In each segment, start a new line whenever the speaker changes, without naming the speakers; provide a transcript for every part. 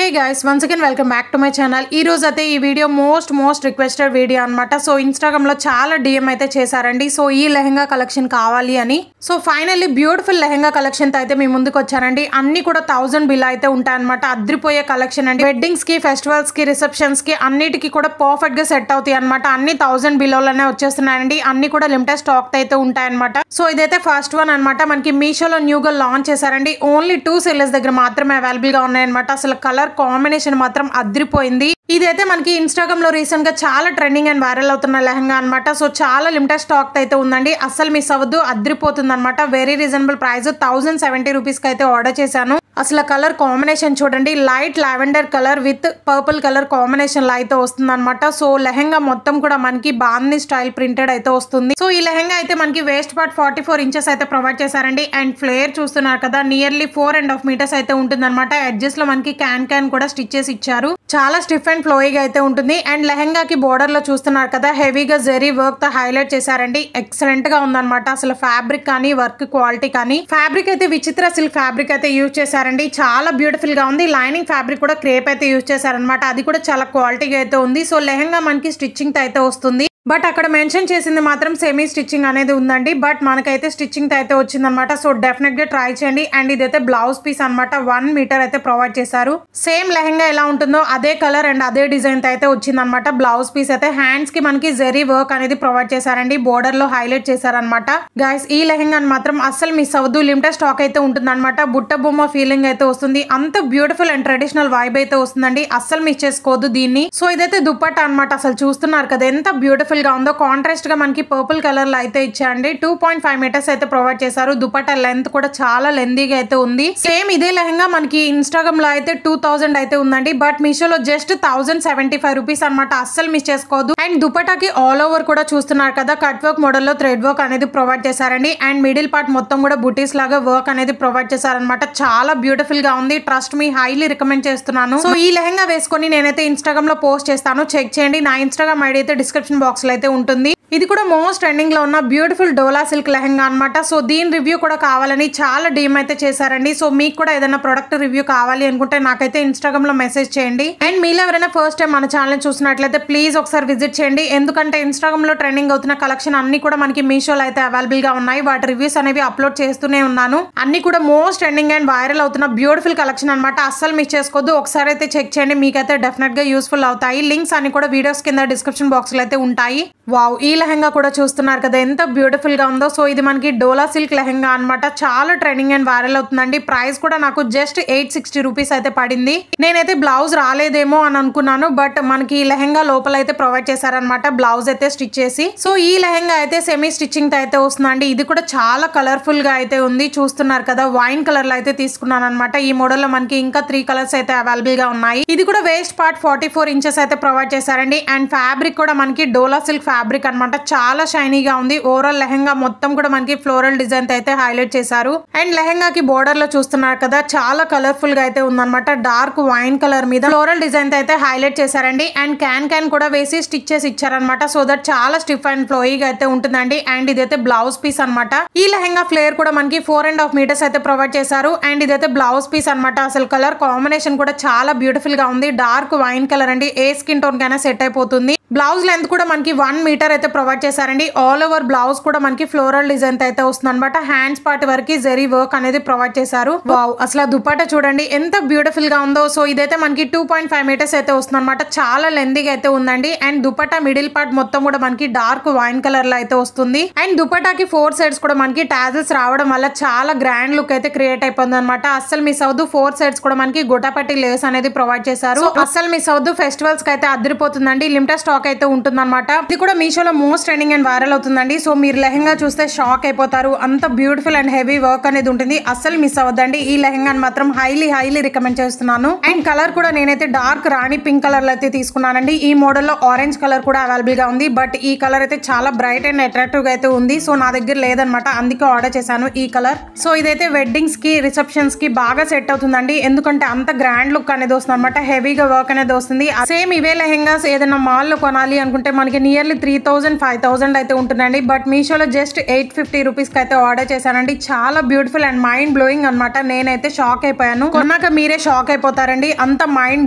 Hey guys, once again welcome back to my channel. ఈ రోజు అయితే ఈ వీడియో మోస్ట్ రిక్వెస్టెడ్ వీడియో అన్నమాట. సో ఇన్‌స్టాగ్రామ్ లో చాలా DM అయితే చేశారండి. సో ఈ లెహంగా కలెక్షన్ కావాలి అని. So finally beautiful lehenga collection తో అయితే మీ ముందుకు వచ్చానండి. అన్ని కూడా 1000 బిల్ అయితే ఉంటాయి అన్నమాట. అద్రిపోయే కలెక్షన్ అండి. వెడ్డింగ్స్ కి, ఫెస్టివల్స్ కి, రిసెప్షన్స్ కి అన్నిటికి కూడా పర్ఫెక్ట్ గా సెట్ అవుతాయి అన్నమాట. అన్ని 1000 బిలోలోనే వచ్చేస్తున్నాయండి. అన్ని కూడా లిమిటెడ్ స్టాక్ అయితే ఉంటాయి అన్నమాట. సో ఇదైతే ఫస్ట్ వన్ అన్నమాట. మనకి మీషోలో న్యూగా లాంచ్ చేశారండి. ఓన్లీ 2 సెల్లర్స్ దగ్గర మాత్రమే అవైలబుల్ గా ఉన్నాయన్నమాట. అసలు కలర్ కాంబినేషన్ మాత్రం అద్రిపోయింది. ఇదైతే మనకి ఇన్‌స్టాగ్రామ్ లో రీసెంట్ గా చాలా ట్రెండింగ్ అండ్ వైరల్ అవుతున్న లెహంగా అన్నమాట. సో చాలా లిమిటెడ్ స్టాక్ అయితే ఉందండి. అసలు మిస్ అవ్వద్దు, అద్రిపోతుంది అన్నమాట. వెరీ రీజనబుల్ ప్రైస్ 1070 రూపీస్ కి అయితే ఆర్డర్ చేశాను. అసలు కలర్ కాంబినేషన్ చూడండి, light lavender colour with purple colour combination లో అయితే వస్తుంది అనమాట. సో లెహంగా మొత్తం కూడా మనకి బాందీ స్టైల్ ప్రింటెడ్ అయితే వస్తుంది. సో ఈ లెహంగా అయితే మనకి వేస్ట్ పార్ట్ 44 ఇంచెస్ అయితే ప్రొవైడ్ చేశారండి. అండ్ ఫ్లేర్ చూస్తున్నారు కదా, నియర్లీ 4.5 మీటర్స్ అయితే ఉంటుంది అనమాట. ఎడ్జెస్ లో మనకి క్యాన్ కూడా స్టిచ్ చేసి ఇచ్చారు. చాలా స్టిఫ్ అండ్ ఫ్లోయిగా అయితే ఉంటుంది. అండ్ లెహంగాకి బోర్డర్ లో చూస్తున్నారు కదా, హెవీగా జెరీ వర్క్ తో హైలైట్ చేశారండి. ఎక్సలెంట్ గా ఉందన్నమాట. అసలు ఫ్యాబ్రిక్ కానీ వర్క్ క్వాలిటీ కానీ, ఫ్యాబ్రిక్ అయితే విచిత్ర సిల్క్ ఫ్యాబ్రిక్ అయితే యూజ్ చేశారండి. చాలా బ్యూటిఫుల్ గా ఉంది. లైనింగ్ ఫ్యాబ్రిక్ కూడా క్రేప్ అయితే యూజ్ చేశారనమాట. అది కూడా చాలా క్వాలిటీగా అయితే ఉంది. సో లెహంగా మనకి స్టిచ్చింగ్ తో అయితే వస్తుంది. బట్ అక్కడ మెన్షన్ చేసింది మాత్రం సెమీ స్టిచ్చింగ్ అనేది ఉందండి. బట్ మనకైతే స్టిచ్చింగ్ అయితే వచ్చిందనమాట. సో డెఫినెట్ గా ట్రై చేయండి. అండ్ ఇదైతే బ్లౌజ్ పీస్ అనమాట. 1 మీటర్ అయితే ప్రొవైడ్ చేశారు. సేమ్ లెహంగా ఎలా ఉంటుందో అదే కలర్ అండ్ అదే డిజైన్ అయితే వచ్చిందనమాట. బ్లౌజ్ పీస్ అయితే హ్యాండ్స్ కి మనకి జెరీ వర్క్ అనేది ప్రొవైడ్ చేశారండి. బోర్డర్ లో హైలైట్ చేశారనమాట. గైస్ ఈ లెహంగా మాత్రం అస్సలు మిస్ అవ్వద్దు. లిమిటెడ్ స్టాక్ అయితే ఉంటుంది అనమాట. బుట్ట బొమ్మ ఫీలింగ్ అయితే వస్తుంది. అంత బ్యూటిఫుల్ అండ్ ట్రెడిషనల్ వైబ్ అయితే వస్తుందండి. అస్సలు మిస్ చేసుకోవద్దు దీన్ని. సో ఇదైతే దుప్పట్టా అనమాట. అసలు చూస్తున్నారు కదా ఎంత బ్యూటిఫుల్ గా ఉందో. కాంట్రాస్ట్ గా మనకి పర్పుల్ కలర్ లో అయితే ఇచ్చారండి. 2.5 మీటర్స్ అయితే ప్రొవైడ్ చేశారు. దుపట్టా లెంత్ కూడా చాలా లెందీగా అయితే ఉంది. సేమ్ ఇదే లెహంగా మనకి ఇన్‌స్టాగ్రామ్ లో అయితే 2000 అయితే ఉందండి. బట్ మీషోలో జస్ట్ 1075 రూపీస్ అనమాట. అస్సలు మిస్ చేసుకోవద్దు. అండ్ దుపట్టాకి ఆల్ ఓవర్ కూడా చూస్తున్నారు కదా, కట్ వర్క్ మోడల్ లో థ్రెడ్ వర్క్ అనేది ప్రొవైడ్ చేశారండి. అండ్ మిడిల్ పార్ట్ మొత్తం కూడా బుటీస్ లాగా వర్క్ అనేది ప్రొవైడ్ చేశారనమాట. చాలా బ్యూటిఫుల్ గా ఉంది. ట్రస్ట్ మీ, హైలీ రికమెండ్ చేస్తున్నాను. సో ఈ లెహంగా వేసుకొని నేనైతే ఇన్‌స్టాగ్రామ్ లో పోస్ట్ చేస్తాను. చెక్ చేయండి. నా ఇన్‌స్టాగ్రామ్ ఐడి అయితే డిస్క్రిప్షన్ బాక్స్ లో అయితే ఉంటుంది. ఇది కూడా మోస్ట్ ట్రెండింగ్ లో ఉన్న బ్యూటిఫుల్ డోలా సిల్క్ లెహంగా అనమాట. సో దీని రివ్యూ కూడా కావాలని చాలా DM అయితే చేశారండి. సో మీకు కూడా ఏదైనా ప్రొడక్ట్ రివ్యూ కావాలి అనుకుంటే నాకైతే ఇన్‌స్టాగ్రామ్ లో మెసేజ్ చేయండి. అండ్ మీలో ఎవరైనా ఫస్ట్ టైం మన ఛానల్ చూసినట్లయితే ప్లీజ్ ఒకసారి విజిట్ చేయండి. ఎందుకంటే ఇన్‌స్టాగ్రామ్ లో ట్రెండింగ్ అవుతున్న కలెక్షన్ అన్ని కూడా మనకి మీషోలో అయితే అవైలబుల్ గా ఉన్నాయి. వాటి రివ్యూస్ అనేవి అప్లోడ్ చేస్తూనే ఉన్నాను. అన్ని కూడా మోస్ట్ ట్రెండింగ్ అండ్ వైరల్ అవుతున్న బ్యూటిఫుల్ కలెక్షన్ అనమాట. అస్సలు మిస్ చేసుకోవద్దు. ఒకసారి అయితే చెక్ చేయండి. మీకైతే డెఫినెట్ గా యూస్ఫుల్ అవుతాయి. లింక్స్ అన్ని కూడా వీడియోస్ కింద డిస్క్రిప్షన్ బాక్స్ లో అయితే ఉంటాయి. వావ్, ఈ లెహంగా కూడా చూస్తున్నారు కదా ఎంత బ్యూటిఫుల్ గా ఉందో. సో ఇది మనకి డోలా సిల్క్ లెహంగా అనమాట. చాలా ట్రెండింగ్ అండ్ వైరల్ అవుతుందండి. ప్రైస్ కూడా నాకు జస్ట్ 860 రూపీస్ అయితే పడింది. నేనైతే బ్లౌజ్ రాలేదేమో అని అనుకున్నాను. బట్ మనకి ఈ లెహంగా లోపల అయితే ప్రొవైడ్ చేశారనమాట. బ్లౌజ్ అయితే స్టిచ్ చేసి. సో ఈ లెహంగా అయితే సెమీ స్టిచ్చింగ్ తో అయితే వస్తుందండి. ఇది కూడా చాలా కలర్ఫుల్ గా అయితే ఉంది. చూస్తున్నారు కదా, వైన్ కలర్ లో అయితే తీసుకున్నాను అనమాట. ఈ మోడల్ లో మనకి ఇంకా 3 కలర్స్ అయితే అవైలబుల్ గా ఉన్నాయి. ఇది కూడా వేస్ట్ పార్ట్ 44 ఇంచెస్ అయితే ప్రొవైడ్ చేశారండి. అండ్ ఫ్యాబ్రిక్ కూడా మనకి డోలా సిల్క్ ఫ్యాబ్రిక్ అనమాట. చాలా షైనీగా ఉంది. ఓవరాల్ లెహంగా మొత్తం కూడా మనకి ఫ్లోరల్ డిజైన్ అయితే హైలైట్ చేశారు. అండ్ లెహంగాకి బోర్డర్ లో చూస్తున్నారు కదా, చాలా కలర్ఫుల్ గా అయితే ఉందన్నమాట. డార్క్ వైన్ కలర్ మీద ఫ్లోరల్ డిజైన్ అయితే హైలైట్ చేశారండి. అండ్ క్యాన్ కూడా వేసి స్టిచ్ చేసి ఇచ్చారనమాట. సో దట్ చాలా స్టిఫ్ అండ్ ఫ్లోయిగా అయితే ఉంటుందండి. అండ్ ఇదైతే బ్లౌజ్ పీస్ అనమాట. ఈ లెహంగా ఫ్లేర్ కూడా మనకి 4.5 మీటర్స్ అయితే ప్రొవైడ్ చేశారు. అండ్ ఇదైతే బ్లౌజ్ పీస్ అనమాట. అసలు కలర్ కాంబినేషన్ కూడా చాలా బ్యూటిఫుల్ గా ఉంది. డార్క్ వైన్ కలర్ అండి. ఏ స్కిన్ టోన్ కైనా సెట్ అయిపోతుంది. బ్లౌజ్ లెంత్ కూడా మనకి 1 మీటర్ అయితే ప్రొవైడ్ చేశారండి. ఆల్ ఓవర్ బ్లౌజ్ కూడా మనకి ఫ్లోరల్ డిజైన్ అయితే వస్తుంది అనమాట. హ్యాండ్స్ పార్ట్ వరకు జెరీ వర్క్ అనేది ప్రొవైడ్ చేశారు. వావ్, అసలు దుపట్టా చూడండి ఎంత బ్యూటిఫుల్ గా ఉందో. సో ఇదైతే మనకి 2.5 మీటర్స్ అయితే వస్తుంది అనమాట. చాలా లెందీగా అయితే ఉందండి. అండ్ దుపట్టా మిడిల్ పార్ట్ మొత్తం కూడా మనకి డార్క్ వైన్ కలర్ లో అయితే వస్తుంది. అండ్ దుపట్టాకి 4 సైడ్స్ కూడా మనకి టాజిల్స్ రావడం వల్ల చాలా గ్రాండ్ లుక్ అయితే క్రియేట్ అయిపోతుంది అనమాట. అస్సలు మిస్ అవ్వద్దు. 4 సైడ్స్ కూడా మనకి గొట్టపట్టి లేస్ అనేది ప్రొవైడ్ చేశారు. అస్సలు మిస్ అవ్వద్దు. ఫెస్టివల్స్ కి అయితే అదిరిపోతుందండి. లిమిటెడ్ స్టాక్ అయితే ఉంటుంది అనమాట. ఇది కూడా మీషోలో మోస్ట్ ట్రెండింగ్ అండ్ వైరల్ అవుతుందండి. సో మీరు లెహంగా చూస్తే షాక్ అయిపోతారు. అంత బ్యూటిఫుల్ అండ్ హెవీ వర్క్ అనేది ఉంటుంది. అస్సలు మిస్ అవ్వద్దండి. ఈ లెహంగాని మాత్రం హైలీ రికమెండ్ చేస్తున్నాను. అండ్ కలర్ కూడా నేనైతే డార్క్ రాణి పింక్ కలర్ లో అయితే తీసుకున్నానండి. ఈ మోడల్ లో ఆరెంజ్ కలర్ కూడా అవైలబుల్ గా ఉంది. బట్ ఈ కలర్ అయితే చాలా బ్రైట్ అండ్ అట్రాక్టివ్ గా అయితే ఉంది. సో నా దగ్గర లేదనమాట, అందుకే ఆర్డర్ చేశాను ఈ కలర్. సో ఇదైతే వెడ్డింగ్స్ కి, రిసెప్షన్స్ కి బాగా సెట్ అవుతుందండి. ఎందుకంటే అంత గ్రాండ్ లుక్ అనేది వస్తుంది అనమాట. హెవీగా వర్క్ అనేది వస్తుంది. సేమ్ ఇవే లెహంగాస్ ఏదైనా మాల్ లో కొనాలి అనుకుంటే మనకి నియర్లీ 3000-5000 అయితే ఉంటుందండి. బట్ మీషోలో జస్ట్ 850 రూపీస్కి అయితే ఆర్డర్ చేశానండి. చాలా బ్యూటిఫుల్ అండ్ మైండ్ బ్లోయింగ్ అనమాట. నేనైతే షాక్ అయిపోయాను. కొన్నాక మీరే షాక్ అయిపోతారండి, అంత మైండ్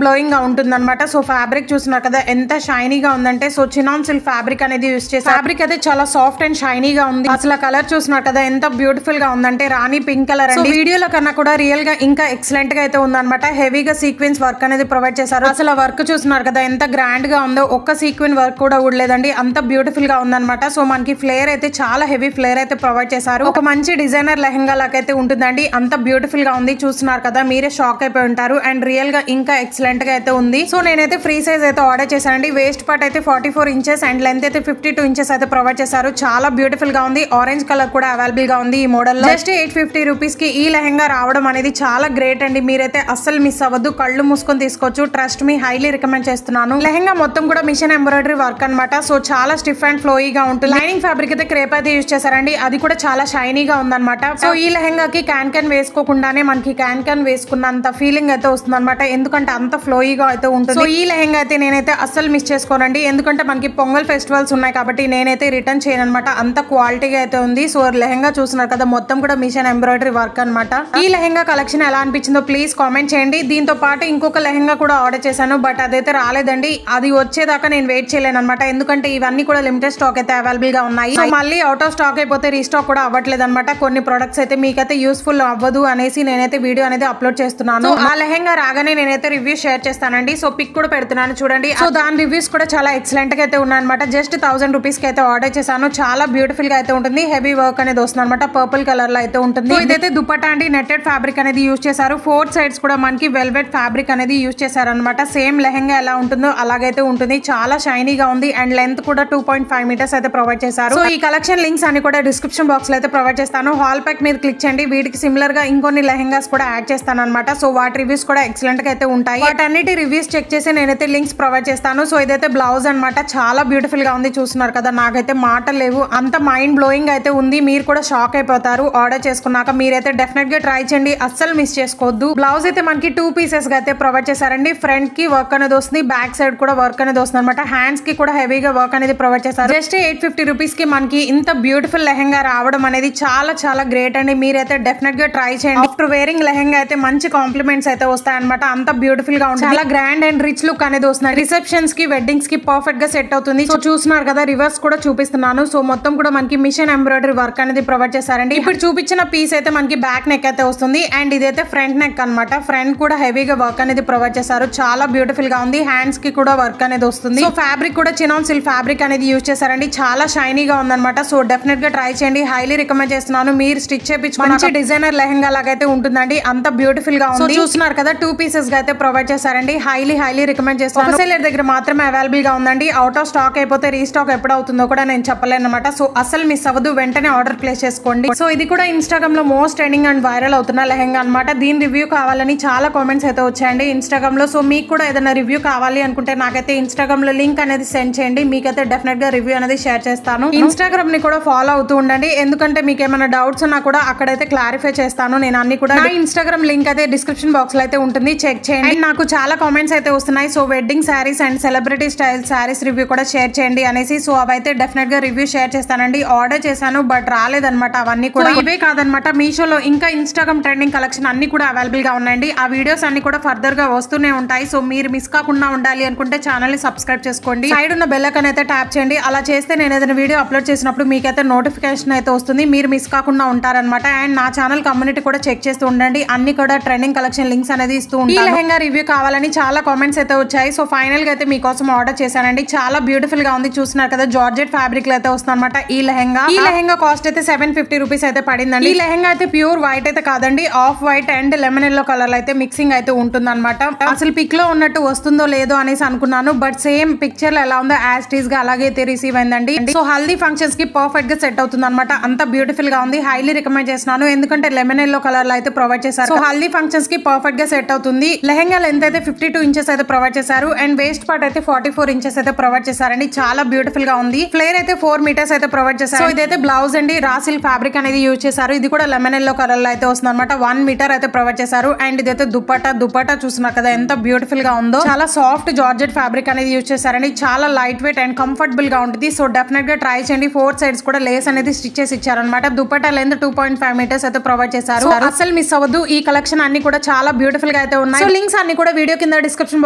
బ్లోయింగ్ గా ఉంటుంది అనమాట. సో ఫ్యాబ్రిక్ చూస్తున్నారు కదా ఎంత షైనీగా ఉందంటే, సో చినాన్ సిల్క్ ఫ్యాబ్రిక్ అనేది యూస్ చేసి ఫ్యాబ్రిక్ అయితే చాలా సాఫ్ట్ అండ్ షైనీగా ఉంది. అసలు కలర్ చూస్తున్నారు కదా ఎంత బ్యూటిఫుల్ గా ఉందంటే, రాణి పింక్ కలర్ అండి. వీడియోలో కన్నా కూడా రియల్ గా ఇంకా ఎక్సలెంట్ గా అయితే ఉందన్నమాట. హెవీగా సీక్వెన్స్ వర్క్ అనేది ప్రొవైడ్ చేశారు. అసలు వర్క్ చూస్తున్నారు కదా ఎంత గ్రాండ్ గా ఉందో, ఒక్క సీక్వెన్ వర్క్ కూడా ఊడలేదండి, అంత బ్యూటిఫుల్ గా ఉందన్నమాట. సో మనకి ఫ్లేర్ అయితే చాలా హెవీ ఫ్లేర్ అయితే ప్రొవైడ్ చేశారు. ఒక మంచి డిజైనర్ లెహంగా లాకైతే ఉంటుందండి, అంత బ్యూటిఫుల్ గా ఉంది. చూస్తున్నారు కదా మీరే షాక్ అయిపోయి ఉంటారు. అండ్ రియల్ గా ఇంకా ఎక్సలెంట్ గా అయితే ఉంది. సో నేనైతే ఫ్రీ సైజ్ అయితే ఆర్డర్ చేశానండి. వేస్ట్ పార్ట్ అయితే 44 ఇంచెస్ అండ్ లెంత్ అయితే 52 ఇంచెస్ అయితే ప్రొవైడ్ చేశారు. చాలా బ్యూటిఫుల్ గా ఉంది. ఆరెంజ్ కలర్ కూడా అవైలబుల్ గా ఉంది ఈ మోడల్ లో. జస్ట్ 850 రూపీస్ కి ఈ లెహంగా రావడం అనేది చాలా గ్రేట్ అండి. మీరైతే అస్సలు మిస్ అవ్వద్దు, కళ్ళు మూసుకొని తీసుకోవచ్చు. ట్రస్ట్ మీ, హైలీ రికమెండ్ చేస్తున్నాను. లెహంగా మొత్తం కూడా మిషన్ ఎంబ్రాయిడరీ వర్క్ అనమాట. సో చాలా స్టిఫ్ అండ్ ఫ్లోయిగా ఉంటుంది. లైనింగ్ ఫ్యాబ్రిక్ అయితే క్రేప్ అయితే యూస్ చేశారండి, అది కూడా చాలా షైనీగా ఉందన్నమాట. సో ఈ లెహంగాకి క్యాన్ వేసుకోకుండానే మనకి క్యాన్ వేసుకున్నంత ఫీలింగ్ అయితే వస్తుంది అనమాట, ఎందుకంటే అంత ఫ్లోయిగా అయితే ఉంటుంది. సో ఈ లెహంగా అయితే నేనైతే అస్సలు మిస్ చేసుకోనండి, ఎందుకంటే మనకి పొంగల్ ఫెస్టివల్స్ ఉన్నాయి కాబట్టి నేనైతే రిటర్న్ చేయను అనమాట. అంత క్వాలిటీగా అయితే ఉంది. సో లెహంగా చూస్తున్నారు కదా మొత్తం కూడా మిషన్ ఎంబ్రాయిడరీ వర్క్ అనమాట. ఈ లెహంగా కలెక్షన్ ఎలా అనిపించిందో ప్లీజ్ కామెంట్ చేయండి. దీంతో పాటు ఇంకొక లెహంగా కూడా ఆర్డర్ చేశాను, బట్ అదైతే రాలేదండి. అది వచ్చేదాకా నేను వెయిట్ చేయలేను అనమాట, ఎందుకంటే ఇవన్నీ కూడా లిమిటెడ్ స్టాక్ అయితే అవైలబుల్ గా ఉన్నాయి. సో మళ్ళీ అవుట్ ఆఫ్ స్టాక్ అయిపోతే రీస్టాక్ కూడా అవ్వట్లేదు అనమాట. కొన్ని ప్రొడక్ట్స్ అయితే మీకైతే యూస్ఫుల్ అవ్వదు అనేసి నేనైతే వీడియో అనేది అప్లోడ్ చేస్తున్నాను. ఆ లెహంగా రాగానే నేనైతే రివ్యూ షేర్ చేస్తానండి. సో పిక్ కూడా పెడుతున్నాను చూడండి. సో దాని రివ్యూస్ కూడా చాలా ఎక్సలెంట్ గా అయితే ఉన్నాయన్నమాట. జస్ట్ 1000 రూపీస్ కి అయితే ఆర్డర్ చేశాను. చాలా బ్యూటిఫుల్ గా అయితే ఉంటుంది. హెవీ వర్క్ అనేది వస్తుంది అనమాట, పర్పుల్ కలర్ లో అయితే ఉంటుంది. ఇదైతే దుపట్టా అండి, నెట్టెడ్ ఫ్యాబ్రిక్ అనేది యూస్ చేశారు. 4 సైడ్స్ కూడా మనకి వెల్వెట్ ఫ్యాబ్రిక్ అనేది యూస్ చేశారు అనమాట. సేమ్ లెహంగా ఎలా ఉంటుందో అలాగైతే ఉంటుంది. చాలా షైనీగా ఉంది అండ్ లెంత్ కూడా 2.5 మీటర్స్ అయితే ప్రొవైడ్ చేశారు. సో ఈ కలెక్షన్ లింక్స్ అన్ని కూడా డిస్క్రిప్షన్ బాక్స్ లో అయితే ప్రొవైడ్ చేస్తాను. హాల్ ప్యాక్ మీద క్లిక్ చేయండి. వీటికి సిమిలర్ గా ఇంకొన్ని లెహంగాస్ కూడా యాడ్ చేస్తాను అనమాట. సో వాటి రివ్యూస్ కూడా ఎక్సలెంట్ గా అయితే ఉంటాయి. వాటన్నిటి రివ్యూస్ చెక్ చేసి నేనైతే లింక్స్ ప్రొవైడ్ చేస్తాను. సో ఇదైతే బ్లౌజ్ అనమాట, చాలా బ్యూటిఫుల్ గా ఉంది. చూస్తున్నారు కదా నాకైతే మాటలు లేవు, అంత మైండ్ బ్లోయింగ్ అయితే ఉంది. మీరు కూడా షాక్ అయిపోతారు ఆర్డర్ చేసుకున్నాక. మీరైతే డెఫినెట్ గా ట్రై చేయండి, అస్సలు మిస్ చేసుకోవద్దు. బ్లౌజ్ అయితే మనకి 2 పీసెస్ గా అయితే ప్రొవైడ్ చేశారండి. ఫ్రంట్ కి వర్క్ అనేది వస్తుంది, బ్యాక్ సైడ్ కూడా వర్క్ అనేది వస్తుంది అనమాట. హ్యాండ్స్ కి కూడా హెవీగా వర్క్ అనేది ప్రొవైడ్ చేశారు. జస్ట్ 850 రూపీస్ కి మనకి ఇంత బ్యూటిఫుల్ లెహంగా రావడం అనేది చాలా చాలా గ్రేట్ అండి. మీరైతే డెఫినెట్ గా ట్రై చేయండి. ఆఫ్టర్ వేరింగ్ లెహంగా అయితే మంచి కాంప్లిమెంట్స్ అయితే వస్తాయి అనమాట. అంత బ్యూటిఫుల్ గా ఉంటుంది, చాలా గ్రాండ్ అండ్ రిచ్ లుక్ అనేది వస్తుంది. రిసెప్షన్స్ కి, వెడ్డింగ్స్ కి పర్ఫెక్ట్ గా సెట్ అవుతుంది. సో చూస్తున్నారు కదా రివర్స్ కూడా చూపిస్తున్నాను. సో మొత్తం కూడా మనకి మిషన్ ఎంబ్రాయిడరీ వర్క్ అనేది ప్రొవైడ్ చేశారండి. ఇప్పుడు చూపించిన పీస్ అయితే మనకి బ్యాక్ నెక్ అయితే వస్తుంది అండ్ ఇదైతే ఫ్రంట్ నెక్ అనమాట. ఫ్రంట్ కూడా హెవీగా వర్క్ అనేది ప్రొవైడ్ చేశారు. చాలా బ్యూటిఫుల్ గా ఉంది. హ్యాండ్స్ కి కూడా వర్క్ అనేది వస్తుంది. సో ఫ్యాబ్రిక్ కూడా చినాన్ సిల్క్ ఫ్యాబ్రిక్ అనేది యూజ్ చేశారండి. చాలా షైనీగా ఉందన్నమాట. సో డెఫినెట్ గా ట్రై చేయండి, హైలీ రికమెండ్ చేస్తున్నాను. మీరు స్టిచ్ చేయించుకుని మంచి డిజైనర్ లెహంగా లాగైతే ఉంటుందండి, అంత బ్యూటిఫుల్ గా ఉంది. చూస్తున్నారు కదా 2 పీసెస్ గా అయితే ప్రొవైడ్ చేశారండి. హైలీ రికమెండ్ చేస్తాను. సెల్లర్ దగ్గర మాత్రమే అవైలబుల్ గా ఉందండి. అవుట్ ఆఫ్ స్టాక్ అయిపోతే రీస్టాక్ ఎప్పుడు అవుతుందో కూడా నేను చెప్పలేను అనమాట. సో అసలు మిస్ అవ్వదు, వెంటనే ఆర్డర్ ప్లేస్ చేసుకోండి. సో ఇది కూడా ఇన్స్టాగ్రామ్ లో మోస్ట్ ట్రెండింగ్ అండ్ వైరల్ అవుతున్న లెహంగా అనమాట. దీని రివ్యూ కావాలని చాలా కామెంట్స్ అయితే వచ్చాయండి ఇన్స్టాగ్రామ్ లో. సో మీకు కూడా ఏదైనా రివ్యూ కావాలి అనుకుంటే నాకైతే ఇన్స్టాగ్రామ్ లో లింక్ అనేది సెండ్ చేయండి. మీకైతే డెఫినెట్ గా రివ్యూ అనేది షేర్ చేస్తాను. ఇన్స్టాగ్రామ్ ని కూడా ఫాలో అవుతూ ఉండండి, ఎందుకంటే మీకు ఏమైనా డౌట్స్ ఉన్నా కూడా అక్కడైతే క్లారిఫై చేస్తాను. నేను అన్ని కూడా నా ఇన్స్టాగ్రామ్ లింక్ అయితే డిస్క్రిప్షన్ బాక్స్ లో అయితే ఉంటుంది, చెక్ చేయండి. నాకు చాలా కామెంట్స్ అయితే వస్తున్నాయి. So wedding saris and celebrity style saris review కూడా షేర్ చేయండి అనేసి. సో అవైతే డెఫినెట్ గా రివ్యూ షేర్ చేస్తానండి. ఆర్డర్ చేశాను బట్ రాలేదన్నమాట. అవన్నీ కూడా ఇవే కాదనమాట, మీషోలో ఇంకా ఇన్స్టాగ్రామ్ ట్రెండింగ్ కలెక్షన్ అన్ని కూడా అవైలబుల్ గా ఉన్నాయండి. ఆ వీడియోస్ అన్ని కూడా ఫర్దర్ గా వస్తూనే ఉంటాయి. సో మీరు మిస్ కాకుండా ఉండాలి అనుకుంటే ఛానల్ ని సబ్స్క్రైబ్ చేసుకోండి. సైడ్ ఉన్న బెల్ ఐకాన్ అయితే ట్యాప్ చేయండి. అలా చేస్తే నేను ఏదైనా వీడియో అప్లోడ్ చేసినప్పుడు మీకైతే నోటిఫికేషన్ అయితే వస్తుంది. మీరు మిస్ కాకుండా ఉంటారనమాట. అండ్ నా ఛానల్ కమ్యూనిటీ కూడా చెక్ చేస్తూ ఉండండి. అన్ని కూడా ట్రెండింగ్ కలెక్షన్ లింక్స్ అనేది ఇస్తూ ఉంటాను. ఈ లెహంగా రివ్యూ కావాలని చాలా కామెంట్స్ అయితే వచ్చాయి. సో ఫైనల్ గా అయితే మీకోసం ఆర్డర్ చేశానండి. చాలా బ్యూటిఫుల్ గా ఉంది. చూస్తున్నారు కదా జార్జెట్ ఫ్యాబ్రిక్ లో అయితే వస్తుంది అనమాట ఈ లెహంగా కాస్ట్ అయితే 750 రూపీస్ అయితే పడిందండి. ఈ లెహంగా అయితే ప్యూర్ వైట్ అయితే కాదండి, off white and lemon yellow colour అయితే మిక్సింగ్ అయితే ఉంటుంది అనమాట. అసలు పిక్ లో ఉన్నట్టు వస్తుందో లేదో అనేసి అనుకున్నాను, బట్ సేమ్ పిక్చర్ లో ఎలా ఉందో యాజ్ టీజ్ గా అలాగే అయితే రిసీవ్ అయిందండి. సో హల్దీ ఫంక్షన్స్ కి పర్ఫెక్ట్ గా సెట్ అవుతుంది అనమాట. అంత బ్యూటిఫుల్ గా ఉంది. హైలీ రికమెండ్ చేస్తున్నాను, ఎందుకంటే లెమన్ ఎల్లో కలర్ కలర్ అయితే ప్రొవైడ్ చేశారు. సో హల్దీ ఫంక్షన్స్ కి పర్ఫెక్ట్ గా సెట్ అవుతుంది. లెహెంగా లెంత్ అయితే 52 ఇంచెస్ అయితే ప్రొవైడ్ చేశారు అండ్ వేస్ట్ పార్ట్ అయితే 44 ఇంచెస్ అయితే ప్రొవైడ్ చేశారండి. చాలా బ్యూటిఫుల్ గా ఉంది. ఫ్లేర్ అయితే 4 మీటర్స్ అయితే ప్రొవైడ్ చేశారు. సో ఇదైతే బ్లౌజ్ అండి, రా సిల్క్ ఫ్యాబ్రిక్ అనేది యూజ్ చేశారు. ఇది కూడా లెమన్ ఎల్లో కలర్ లో అయితే వస్తుంది అనమాట. 1 మీటర్ అయితే ప్రొవైడ్ చేశారు అండ్ ఇదైతే దుపట్టా చూస్తున్నారు కదా ఎంత బ్యూటిఫుల్ గా ఉందో. చాలా సాఫ్ట్ జార్జెట్ ఫ్యాబ్రిక్ అనేది యూజ్ చేశారండి. చాలా లైట్ వెయిట్ అండ్ కంఫర్టబుల్ గా ఉంటుంది. సో డెఫినెట్ గా ట్రై చేయండి. 4 సైడ్స్ కూడా లేస్ అనేది స్టిచ్ చేసి ఇచ్చారనమాట. దుపట్టా లెంత్ 2.5 మీటర్స్ అయితే ప్రొవైడ్ చేశారు. అసలు మిస్ అవ్వద్దు. ఈ కలెక్షన్ అన్ని కూడా చాలా బ్యూటిఫుల్ గా అయితే ఉన్నాయి. సో లింక్స్ అన్ని కూడా వీడియో కింద డిస్క్రిప్షన్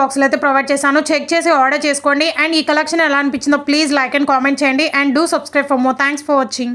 బాక్స్ లో అయితే ప్రొవైడ్ చేశాను. చెక్ చేసి ఆర్డర్ చేసుకోండి. అండ్ ఈ కలెక్షన్ ఎలా అనిపించిందో ప్లీజ్ లైక్ అండ్ కామెంట్ చేయండి and do subscribe for more. Thanks for watching.